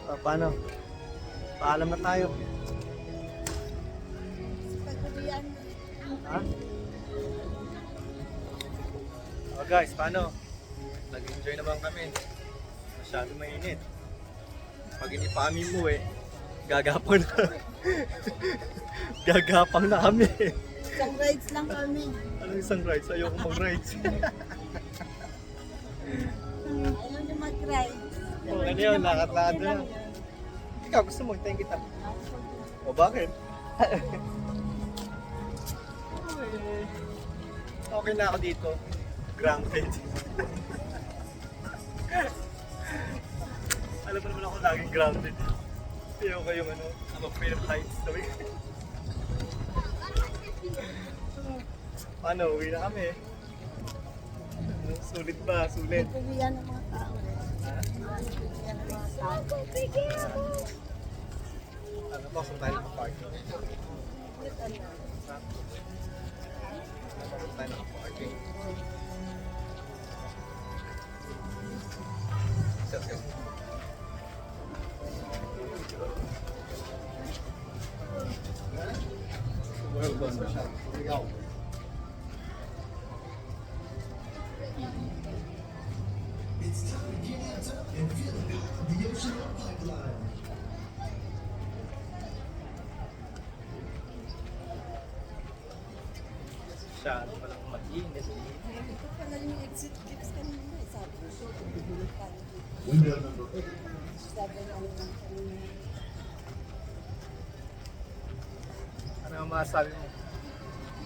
Paano? Paalam na tayo. Pagkulian. Ha? Oh guys, paano? Nag-enjoy naman kami. Masyado mainit. Pag hindi pa kami mo gagapang na. Gagapang na kami. Isang rides lang kami. Anong isang rides? Ayoko mag-rides. Ayaw niyo mag-ride. O ano yun, lakad-lakad na lang. Ikaw, gusto mo, hintayin kita. O bakit? Okay na ako dito. Grounded. Alam mo naman ako laging grounded. Ayaw ko yung I'm afraid of heights. Sabi ko. Paano, uwi na kami. Sulit ba? Sulit. Pagkulian ng mga tao. Pagkulian ng mga tao. Ano po, saan tayo nakapark? Saan tayo nakaparking? Well done, Michelle. Here we go. It's time to get amped up and feel the Ocean Air Pipeline. Masyado palang mag-init. Ito pala yung exit tips kanina. Sabi ko, bibili tayo. Window number 8. Sabi ko lang kanina. Ano ang masasabi mo?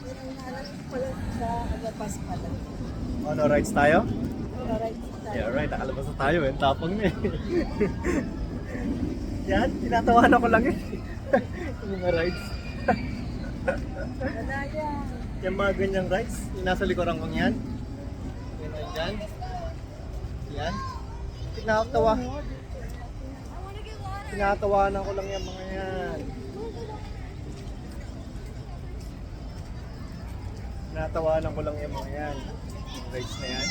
Pero naalas ko pala sa Agapas pala. Ano, rides tayo? Rides tayo. Yeah, right. Nakalabas na tayo Tapang na Yan, tinatawanan ko lang yung mga rides. Wala yan. Yung mga ganyang rides, yung nasa likuran kong yan. Yan, dyan. Yan. Tinatawanan ko lang yung mga yan. Tinatawanan ko lang yung mga yan. Yung rides na yan.